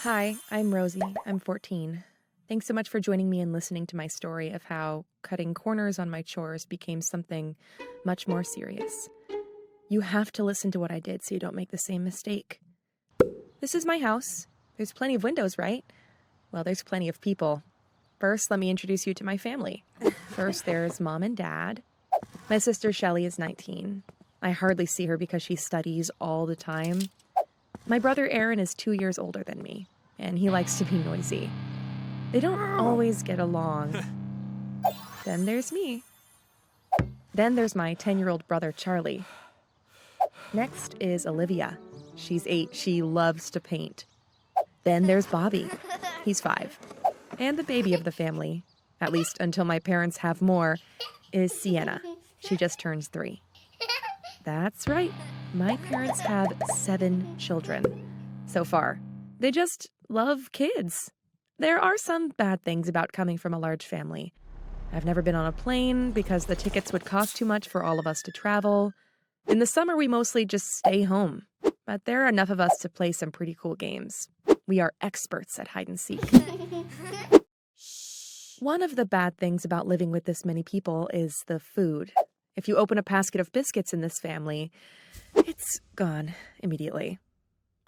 Hi, I'm Rosie. I'm 14. Thanks so much for joining me and listening to my story of how cutting corners on my chores became something much more serious. You have to listen to what I did so you don't make the same mistake. This is my house. There's plenty of windows, right? Well, there's plenty of people. First, let me introduce you to my family. First, there's Mom and Dad. My sister Shelly is 19. I hardly see her because she studies all the time. My brother Aaron is 2 years older than me, and he likes to be noisy. They don't always get along. Then there's me. Then there's my 10-year-old brother Charlie. Next is Olivia. She's 8. She loves to paint. Then there's Bobby. He's 5. And the baby of the family, at least until my parents have more, is Sienna. She just turns 3. That's right. My parents have 7 children so far. They just love kids. There are some bad things about coming from a large family. I've never been on a plane because the tickets would cost too much for all of us to travel. In the summer, we mostly just stay home. But there are enough of us to play some pretty cool games. We are experts at hide and seek. One of the bad things about living with this many people is the food. If you open a basket of biscuits in this family, it's gone immediately.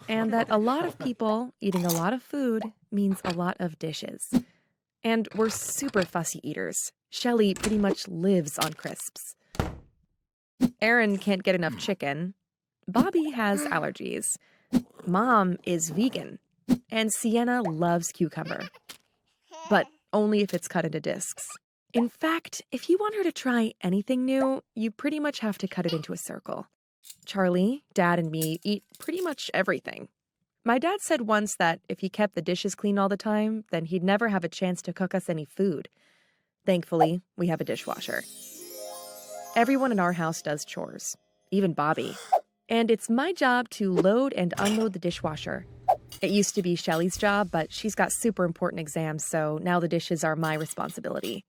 And that a lot of people eating a lot of food means a lot of dishes. And we're super fussy eaters. Shelly pretty much lives on crisps. Aaron can't get enough chicken. Bobby has allergies. Mom is vegan. And Sienna loves cucumber. But only if it's cut into discs. In fact, if you want her to try anything new, you pretty much have to cut it into a circle. Charlie, Dad, and me eat pretty much everything. My dad said once that if he kept the dishes clean all the time, then he'd never have a chance to cook us any food. Thankfully, we have a dishwasher. Everyone in our house does chores, even Bobby. And it's my job to load and unload the dishwasher. It used to be Shelly's job, but she's got super important exams, so now the dishes are my responsibility.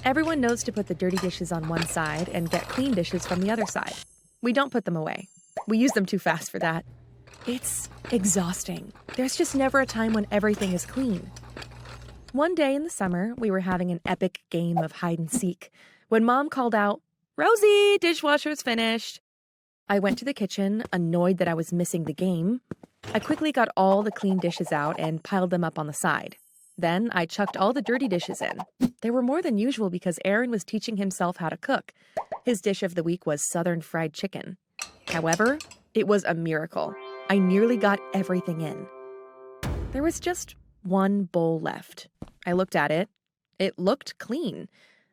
Everyone knows to put the dirty dishes on one side and get clean dishes from the other side. We don't put them away. We use them too fast for that. It's exhausting. There's just never a time when everything is clean. One day in the summer, we were having an epic game of hide and seek when Mom called out, "Rosie, dishwasher's finished." I went to the kitchen, annoyed that I was missing the game. I quickly got all the clean dishes out and piled them up on the side. Then I chucked all the dirty dishes in. There were more than usual because Aaron was teaching himself how to cook. His dish of the week was Southern fried chicken. However, it was a miracle. I nearly got everything in. There was just one bowl left. I looked at it. It looked clean.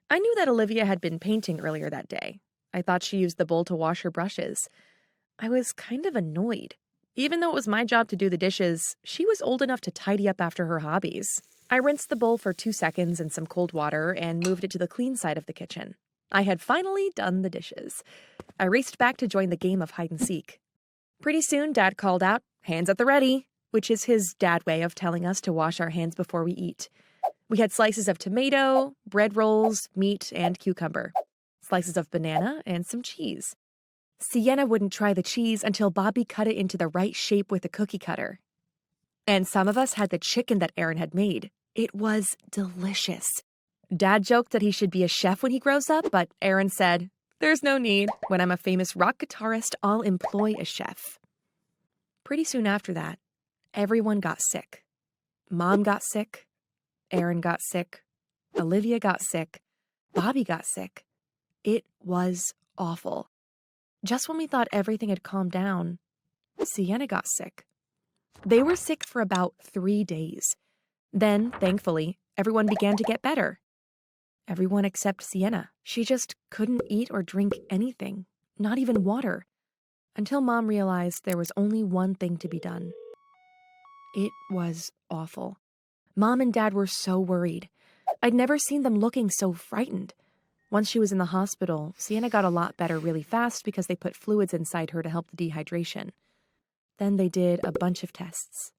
I knew that Olivia had been painting earlier that day. I thought she used the bowl to wash her brushes. I was kind of annoyed. Even though it was my job to do the dishes, she was old enough to tidy up after her hobbies. I rinsed the bowl for 2 seconds in some cold water and moved it to the clean side of the kitchen. I had finally done the dishes. I raced back to join the game of hide and seek. Pretty soon, Dad called out, "Hands at the ready," which is his dad way of telling us to wash our hands before we eat. We had slices of tomato, bread rolls, meat, and cucumber. Slices of banana and some cheese. Sienna wouldn't try the cheese until Bobby cut it into the right shape with a cookie cutter. And some of us had the chicken that Aaron had made. It was delicious. Dad joked that he should be a chef when he grows up, but Aaron said, "There's no need. When I'm a famous rock guitarist, I'll employ a chef." Pretty soon after that, everyone got sick. Mom got sick. Aaron got sick. Olivia got sick. Bobby got sick. It was awful. Just when we thought everything had calmed down, Sienna got sick. They were sick for about 3 days. Then, thankfully, everyone began to get better. Everyone except Sienna. She just couldn't eat or drink anything, not even water, until Mom realized there was only one thing to be done. It was awful. Mom and Dad were so worried. I'd never seen them looking so frightened. Once she was in the hospital, Sienna got a lot better really fast because they put fluids inside her to help the dehydration. Then they did a bunch of tests.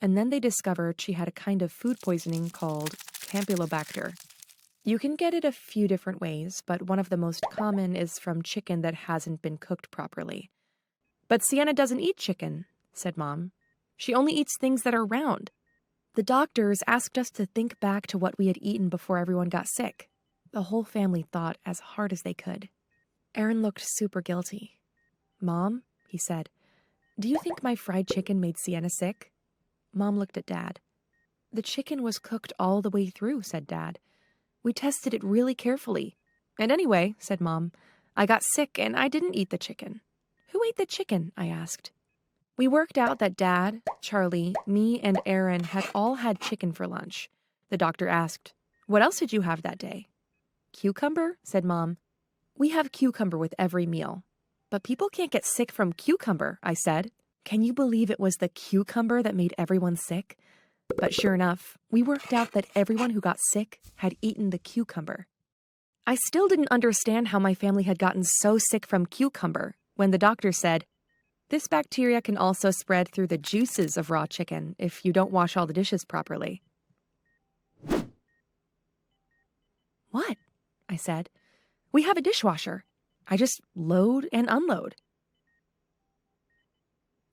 And then they discovered she had a kind of food poisoning called Campylobacter. You can get it a few different ways, but one of the most common is from chicken that hasn't been cooked properly. "But Sienna doesn't eat chicken," said Mom. She only eats things that are round. The doctors asked us to think back to what we had eaten before everyone got sick. The whole family thought as hard as they could. Aaron looked super guilty. "Mom," he said, "do you think my fried chicken made Sienna sick?" Mom looked at Dad. "The chicken was cooked all the way through," said Dad. "We tested it really carefully. And anyway," said Mom, "I got sick and I didn't eat the chicken." "Who ate the chicken?" I asked. We worked out that Dad, Charlie, me, and Aaron had all had chicken for lunch. The doctor asked, "What else did you have that day?" "Cucumber," said Mom. "We have cucumber with every meal." "But people can't get sick from cucumber," I said. Can you believe it was the cucumber that made everyone sick? But sure enough, we worked out that everyone who got sick had eaten the cucumber. I still didn't understand how my family had gotten so sick from cucumber when the doctor said, "This bacteria can also spread through the juices of raw chicken if you don't wash all the dishes properly." "What?" I said. "We have a dishwasher. I just load and unload."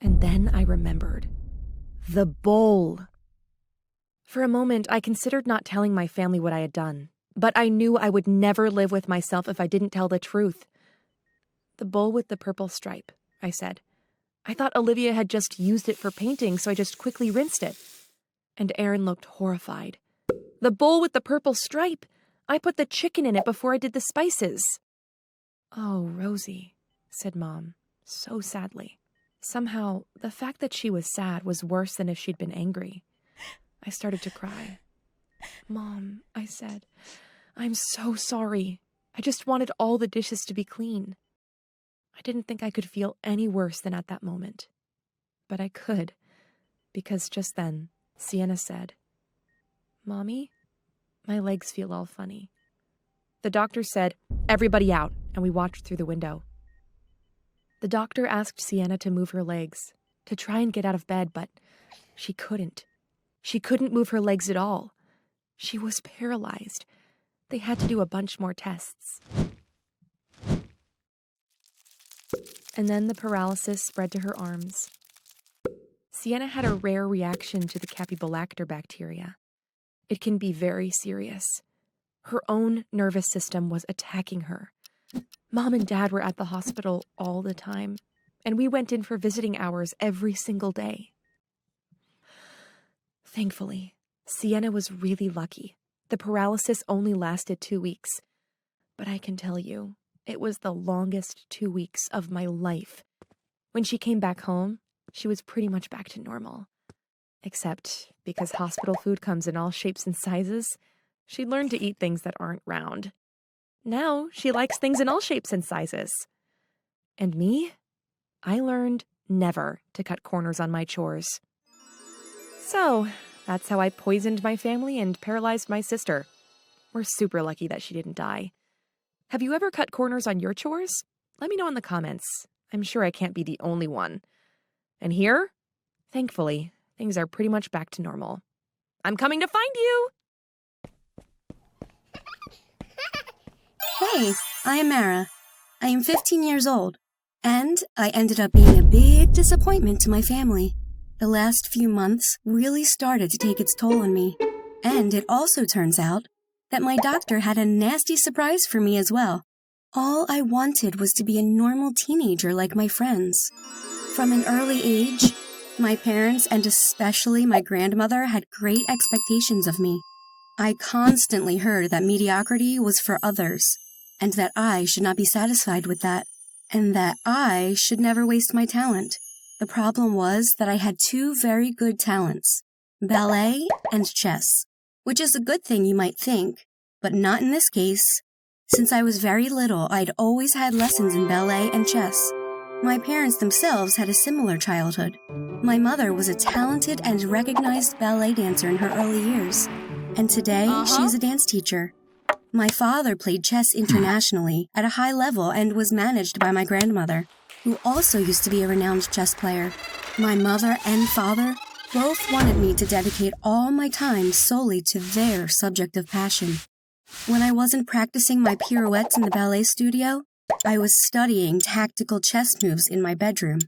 And then I remembered. The bowl. For a moment, I considered not telling my family what I had done, but I knew I would never live with myself if I didn't tell the truth. "The bowl with the purple stripe," I said. "I thought Olivia had just used it for painting, so I just quickly rinsed it." And Aaron looked horrified. "The bowl with the purple stripe! I put the chicken in it before I did the spices." "Oh, Rosie," said Mom, so sadly. Somehow, the fact that she was sad was worse than if she'd been angry. I started to cry. "Mom," I said, "I'm so sorry. I just wanted all the dishes to be clean." I didn't think I could feel any worse than at that moment. But I could, because just then, Sienna said, "Mommy, my legs feel all funny." The doctor said, "Everybody out," and we watched through the window. The doctor asked Sienna to move her legs, to try and get out of bed, but she couldn't. She couldn't move her legs at all. She was paralyzed. They had to do a bunch more tests. And then the paralysis spread to her arms. Sienna had a rare reaction to the Campylobacter bacteria. It can be very serious. Her own nervous system was attacking her. Mom and Dad were at the hospital all the time, and we went in for visiting hours every single day. Thankfully, Sienna was really lucky. The paralysis only lasted 2 weeks. But I can tell you, it was the longest 2 weeks of my life. When she came back home, she was pretty much back to normal. Except because hospital food comes in all shapes and sizes, she learned to eat things that aren't round. Now she likes things in all shapes and sizes. And me? I learned never to cut corners on my chores. So, that's how I poisoned my family and paralyzed my sister. We're super lucky that she didn't die. Have you ever cut corners on your chores? Let me know in the comments. I'm sure I can't be the only one. And here, thankfully, things are pretty much back to normal. I'm coming to find you! Hey, I am Mara. I am 15 years old, and I ended up being a big disappointment to my family. The last few months really started to take its toll on me, and it also turns out that my doctor had a nasty surprise for me as well. All I wanted was to be a normal teenager like my friends. From an early age, my parents and especially my grandmother had great expectations of me. I constantly heard that mediocrity was for others, and that I should not be satisfied with that, and that I should never waste my talent. The problem was that I had 2 very good talents, ballet and chess, which is a good thing you might think, but not in this case. Since I was very little, I'd always had lessons in ballet and chess. My parents themselves had a similar childhood. My mother was a talented and recognized ballet dancer in her early years, and today she's a dance teacher. My father played chess internationally at a high level and was managed by my grandmother, who also used to be a renowned chess player. My mother and father both wanted me to dedicate all my time solely to their subject of passion. When I wasn't practicing my pirouettes in the ballet studio, I was studying tactical chess moves in my bedroom.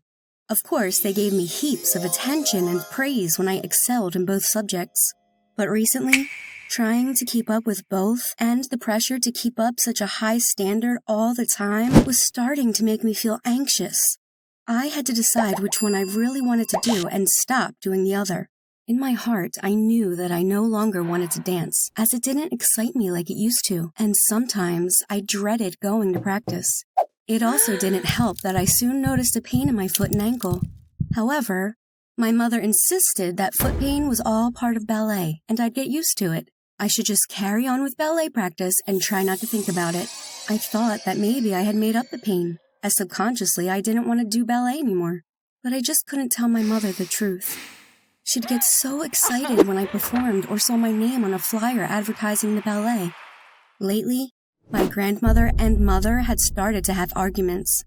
Of course, they gave me heaps of attention and praise when I excelled in both subjects. But recently, trying to keep up with both and the pressure to keep up such a high standard all the time was starting to make me feel anxious. I had to decide which one I really wanted to do and stop doing the other. In my heart, I knew that I no longer wanted to dance, as it didn't excite me like it used to, and sometimes I dreaded going to practice. It also didn't help that I soon noticed a pain in my foot and ankle. However, my mother insisted that foot pain was all part of ballet, and I'd get used to it. I should just carry on with ballet practice and try not to think about it. I thought that maybe I had made up the pain, as subconsciously I didn't want to do ballet anymore. But I just couldn't tell my mother the truth. She'd get so excited when I performed or saw my name on a flyer advertising the ballet. Lately, my grandmother and mother had started to have arguments.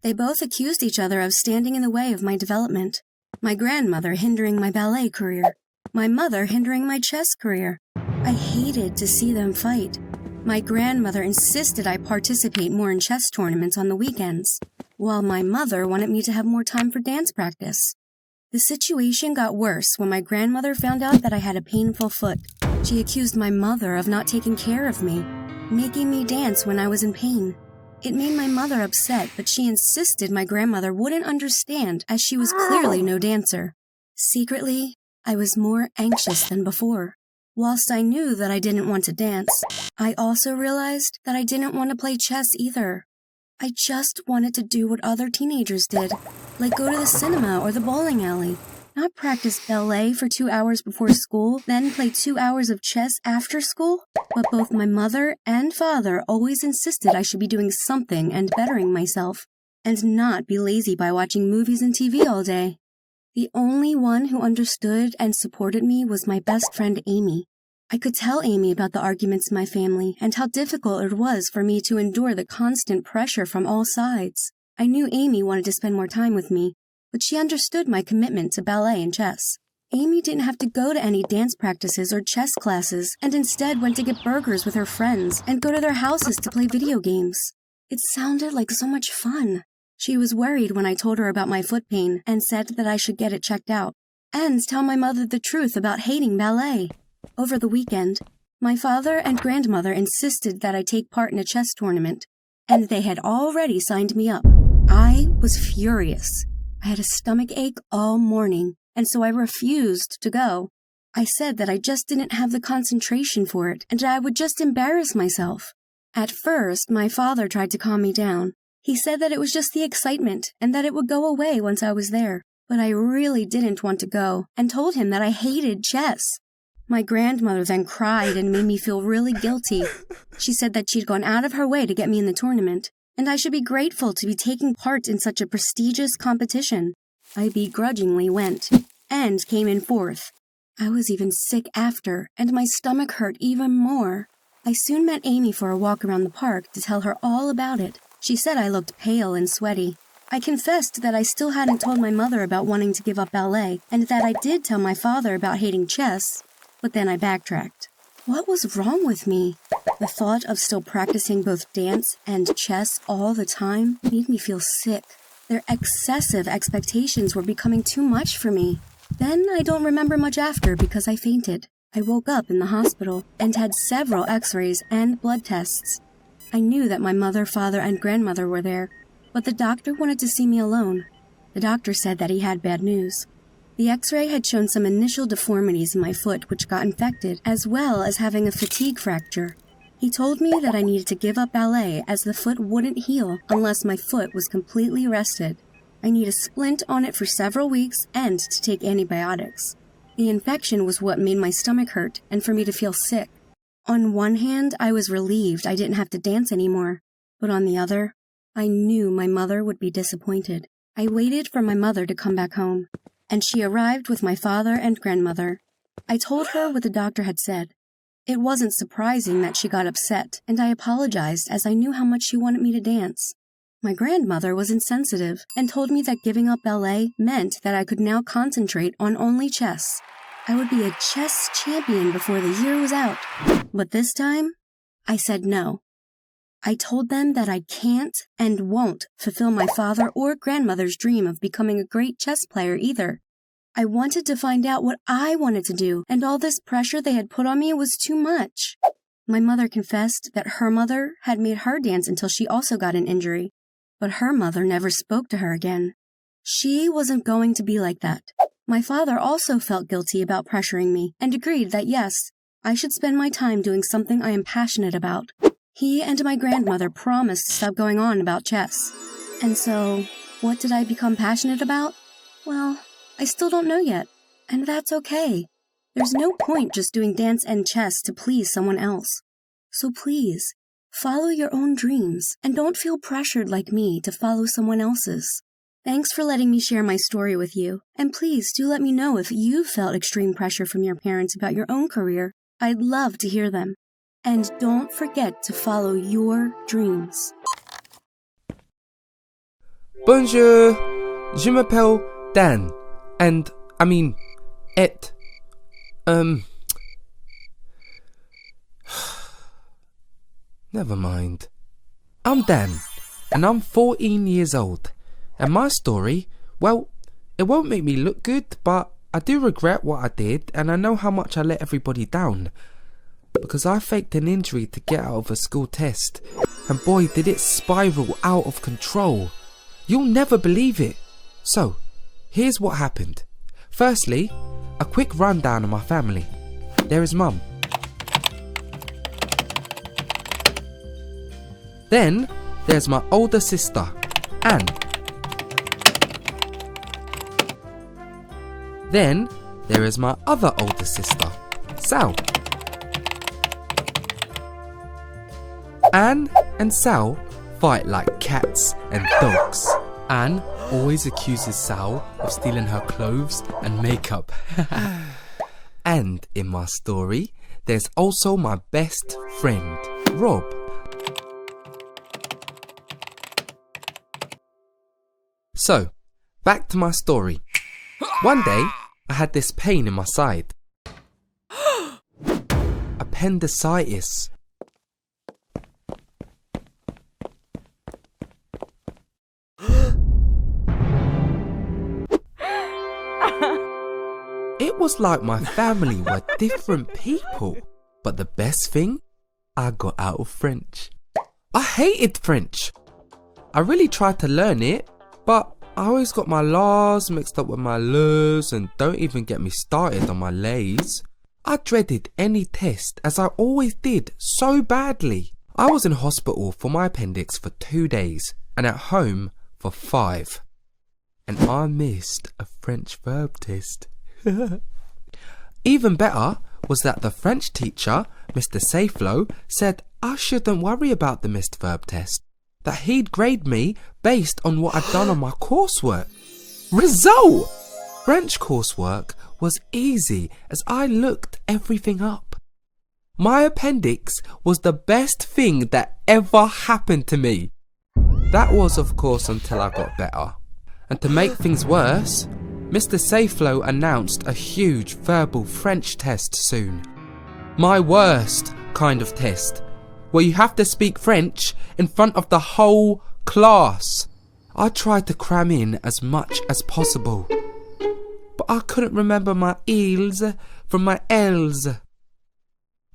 They both accused each other of standing in the way of my development. My grandmother hindering my ballet career. My mother hindering my chess career. I hated to see them fight. My grandmother insisted I participate more in chess tournaments on the weekends, while my mother wanted me to have more time for dance practice. The situation got worse when my grandmother found out that I had a painful foot. She accused my mother of not taking care of me, making me dance when I was in pain. It made my mother upset, but she insisted my grandmother wouldn't understand, as she was clearly no dancer. Secretly, I was more anxious than before. Whilst I knew that I didn't want to dance, I also realized that I didn't want to play chess either. I just wanted to do what other teenagers did, like go to the cinema or the bowling alley. Not practice ballet for 2 hours before school, then play 2 hours of chess after school. But both my mother and father always insisted I should be doing something and bettering myself, and not be lazy by watching movies and TV all day. The only one who understood and supported me was my best friend Amy. I could tell Amy about the arguments in my family and how difficult it was for me to endure the constant pressure from all sides. I knew Amy wanted to spend more time with me, but she understood my commitment to ballet and chess. Amy didn't have to go to any dance practices or chess classes, and instead went to get burgers with her friends and go to their houses to play video games. It sounded like so much fun. She was worried when I told her about my foot pain and said that I should get it checked out, and tell my mother the truth about hating ballet. Over the weekend, my father and grandmother insisted that I take part in a chess tournament, and they had already signed me up. I was furious. I had a stomach ache all morning, and so I refused to go. I said that I just didn't have the concentration for it, and I would just embarrass myself. At first, my father tried to calm me down. He said that it was just the excitement, and that it would go away once I was there. But I really didn't want to go, and told him that I hated chess. My grandmother then cried and made me feel really guilty. She said that she'd gone out of her way to get me in the tournament, and I should be grateful to be taking part in such a prestigious competition. I begrudgingly went, and came in fourth. I was even sick after, and my stomach hurt even more. I soon met Amy for a walk around the park to tell her all about it. She said I looked pale and sweaty. I confessed that I still hadn't told my mother about wanting to give up ballet, and that I did tell my father about hating chess, but then I backtracked. What was wrong with me? The thought of still practicing both dance and chess all the time made me feel sick. Their excessive expectations were becoming too much for me. Then I don't remember much after because I fainted. I woke up in the hospital and had several x-rays and blood tests. I knew that my mother, father, and grandmother were there, but the doctor wanted to see me alone. The doctor said that he had bad news. The x-ray had shown some initial deformities in my foot which got infected, as well as having a fatigue fracture. He told me that I needed to give up ballet as the foot wouldn't heal unless my foot was completely rested. I need a splint on it for several weeks and to take antibiotics. The infection was what made my stomach hurt and for me to feel sick. On one hand, I was relieved I didn't have to dance anymore, but on the other, I knew my mother would be disappointed. I waited for my mother to come back home, and she arrived with my father and grandmother. I told her what the doctor had said. It wasn't surprising that she got upset, and I apologized as I knew how much she wanted me to dance. My grandmother was insensitive and told me that giving up ballet meant that I could now concentrate on only chess. I would be a chess champion before the year was out. But this time, I said no. I told them that I can't and won't fulfill my father or grandmother's dream of becoming a great chess player either. I wanted to find out what I wanted to do, and all this pressure they had put on me was too much. My mother confessed that her mother had made her dance until she also got an injury, but her mother never spoke to her again. She wasn't going to be like that. My father also felt guilty about pressuring me and agreed that yes, I should spend my time doing something I am passionate about. He and my grandmother promised to stop going on about chess. And so, what did I become passionate about? Well, I still don't know yet, and that's okay. There's no point just doing dance and chess to please someone else. So please, follow your own dreams, and don't feel pressured like me to follow someone else's. Thanks for letting me share my story with you, and please do let me know if you felt extreme pressure from your parents about your own career. I'd love to hear them. And don't forget to follow your dreams. Bonjour, je m'appelle Dan, and et. Never mind. I'm Dan, and I'm 14 years old. And my story, well, it won't make me look good, but I do regret what I did, and I know how much I let everybody down. Because I faked an injury to get out of a school test, and boy did it spiral out of control. You'll never believe it. So, here's what happened. Firstly, a quick rundown of my family. There is Mum. Then, there's my older sister, Anne. Then, there is my other older sister, Sal. Anne and Sal fight like cats and dogs. Anne always accuses Sal of stealing her clothes and makeup. And in my story, there's also my best friend, Rob. So, back to my story. One day, I had this pain in my side. Appendicitis. It was like my family were different people. But the best thing, I got out of French. I hated French. I really tried to learn it, but I always got my la's mixed up with my le's, and don't even get me started on my lays. I dreaded any test, as I always did so badly. I was in hospital for my appendix for 2 days, and at home for 5. And I missed a French verb test. Even better was that the French teacher, Mr. Saflow, said I shouldn't worry about the missed verb test, that he'd grade me based on what I'd done on my coursework. Result! French coursework was easy as I looked everything up. My appendix was the best thing that ever happened to me. That was, of course, until I got better. And to make things worse, Mr. Saflow announced a huge verbal French test soon. My worst kind of test, where you have to speak French in front of the whole class. I tried to cram in as much as possible, but I couldn't remember my ils from my elles.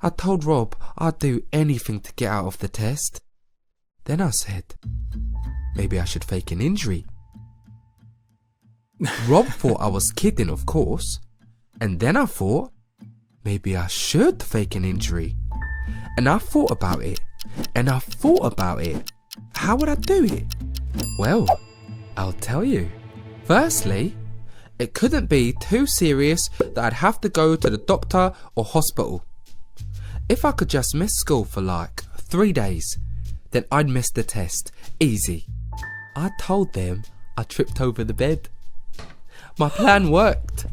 I told Rob I'd do anything to get out of the test. Then I said, maybe I should fake an injury. Rob thought I was kidding, of course. And then I thought, maybe I should fake an injury. And I thought about it. And I thought about it. How would I do it? Well, I'll tell you. Firstly, it couldn't be too serious that I'd have to go to the doctor or hospital. If I could just miss school for like 3 days, then I'd miss the test. Easy. I told them I tripped over the bed. My plan worked.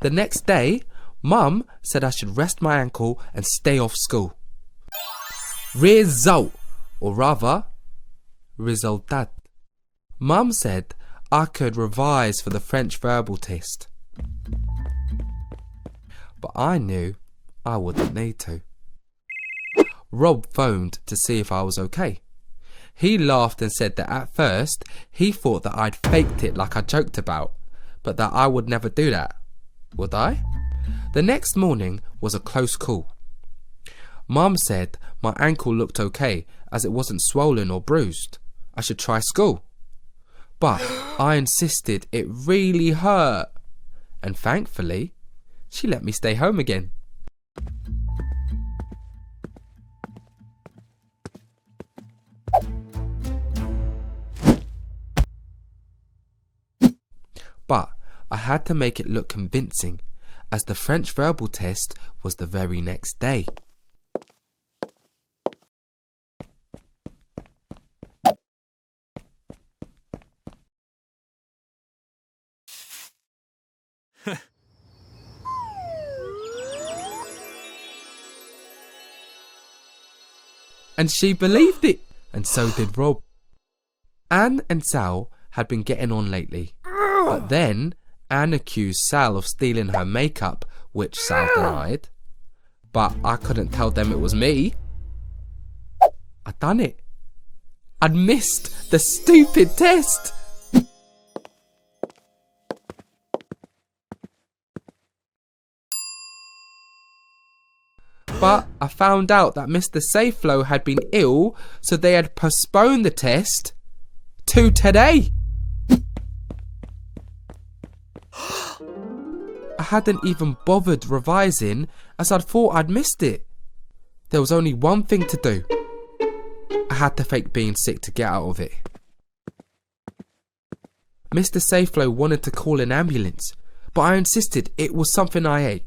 The next day, Mum said I should rest my ankle and stay off school. Result, or rather, resultat. Mum said I could revise for the French verbal test. but I knew I wouldn't need to. Rob phoned to see if I was okay. He laughed and said that at first he thought that I'd faked it like I joked about, but that I would never do that. Would I? The next morning was a close call. Mum said my ankle looked okay as it wasn't swollen or bruised. I should try school. But I insisted it really hurt. And thankfully, she let me stay home again. But I had to make it look convincing, as the French verbal test was the very next day. And she believed it, and so did Rob. Anne and Sal had been getting on lately, but then Anne accused Sal of stealing her makeup, which Sal denied. But I couldn't tell them it was me. I'd done it. I'd missed the stupid test. But I found out that Mr. Safeflow had been ill, so they had postponed the test to today. I hadn't even bothered revising as I'd thought I'd missed it. There was only one thing to do. I had to fake being sick to get out of it. Mr. Safeflow wanted to call an ambulance, but I insisted it was something I ate.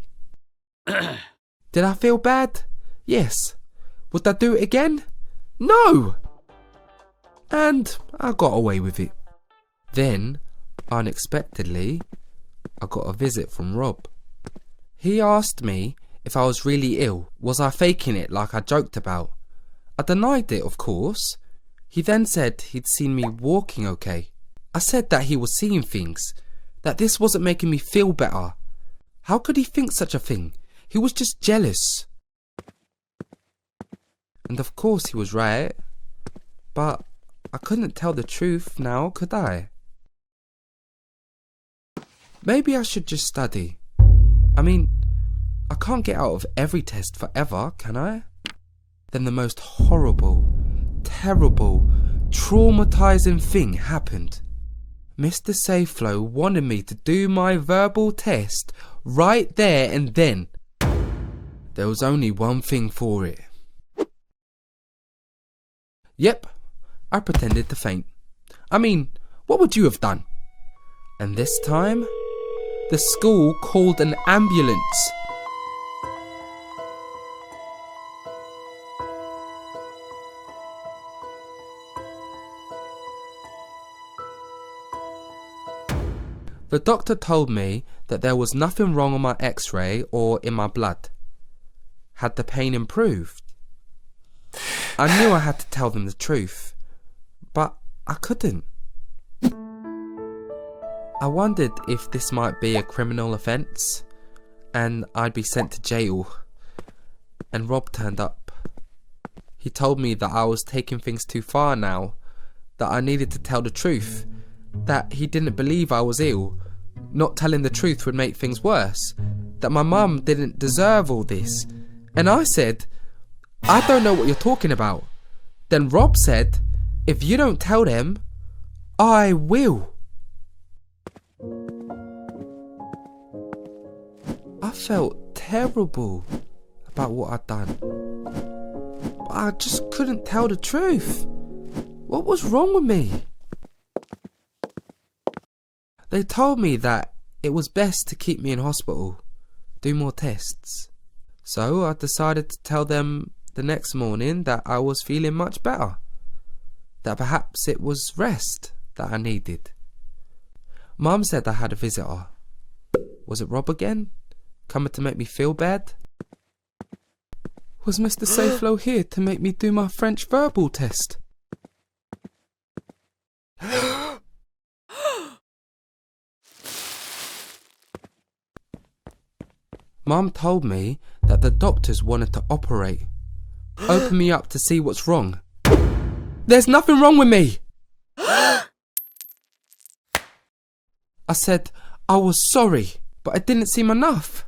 Did I feel bad? Yes. Would I do it again? No! And I got away with it. Then, unexpectedly, I got a visit from Rob. He asked me if I was really ill. Was I faking it like I joked about? I denied it, of course. He then said he'd seen me walking okay. I said that he was seeing things, that this wasn't making me feel better. How could he think such a thing? He was just jealous. And of course he was right. But I couldn't tell the truth now, could I? Maybe I should just study. I mean, I can't get out of every test forever, can I? Then the most horrible, terrible, traumatizing thing happened. Mr. Safeflow wanted me to do my verbal test right there and then. There was only one thing for it. Yep, I pretended to faint. I mean, what would you have done? And this time, the school called an ambulance. The doctor told me that there was nothing wrong on my x-ray or in my blood. Had the pain improved? I knew I had to tell them the truth, but I couldn't. I wondered if this might be a criminal offence and I'd be sent to jail. And Rob turned up. He told me that I was taking things too far now, that I needed to tell the truth, that he didn't believe I was ill, not telling the truth would make things worse, that my mum didn't deserve all this. And I said, I don't know what you're talking about. Then Rob said, if you don't tell them, I will. I felt terrible about what I'd done. But I just couldn't tell the truth. What was wrong with me? They told me that it was best to keep me in hospital, do more tests. So I decided to tell them the next morning that I was feeling much better, that perhaps it was rest that I needed. Mum said I had a visitor. Was it Rob again, coming to make me feel bad? Was Mr. Safeflow here to make me do my French verbal test? Mum told me that the doctors wanted to operate. Open me up to see what's wrong. There's nothing wrong with me! I said I was sorry, but it didn't seem enough.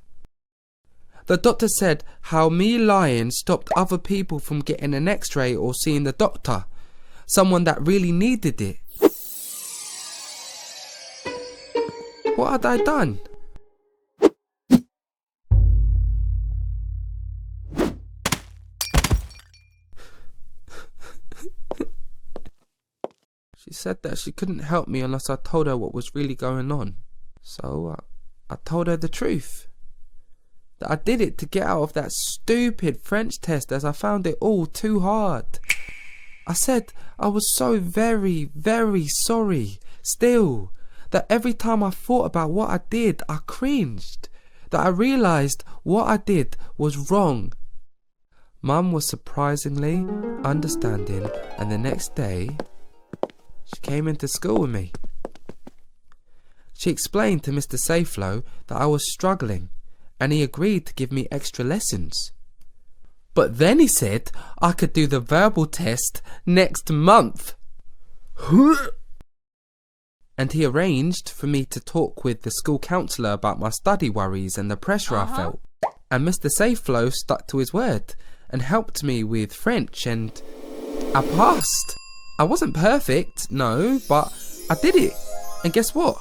The doctor said how me lying stopped other people from getting an x-ray or seeing the doctor, someone that really needed it. What had I done? She said that she couldn't help me unless I told her what was really going on. So I told her the truth. That I did it to get out of that stupid French test as I found it all too hard. I said I was so very, very sorry still. That every time I thought about what I did, I cringed. That I realised what I did was wrong. Mum was surprisingly understanding, and the next day she came into school with me. She explained to Mr. Sayflow that I was struggling, and he agreed to give me extra lessons. But then he said I could do the verbal test next month. And he arranged for me to talk with the school counsellor about my study worries and the pressure I felt. And Mr. Sayflow stuck to his word and helped me with French, and I passed. I wasn't perfect, no, but I did it. And guess what?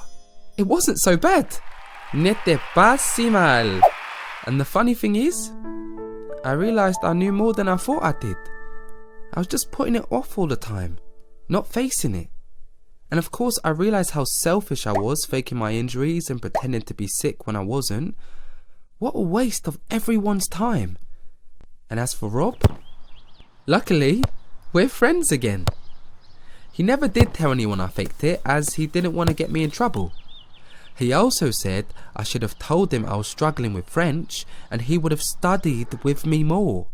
It wasn't so bad. N'était pas si mal. And the funny thing is, I realised I knew more than I thought I did. I was just putting it off all the time, not facing it. And of course I realised how selfish I was, faking my injuries and pretending to be sick when I wasn't. What a waste of everyone's time. And as for Rob, luckily, we're friends again. He never did tell anyone I faked it, as he didn't want to get me in trouble. He also said I should have told him I was struggling with French, and he would have studied with me more.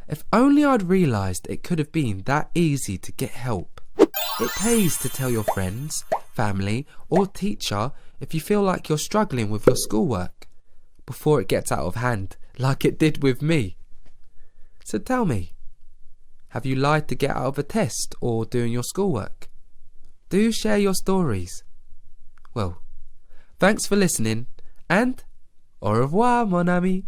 If only I'd realised it could have been that easy to get help. It pays to tell your friends, family or teacher if you feel like you're struggling with your schoolwork, before it gets out of hand like it did with me. So tell me, have you lied to get out of a test or doing your schoolwork? Do share your stories. Well, thanks for listening, and au revoir, mon ami.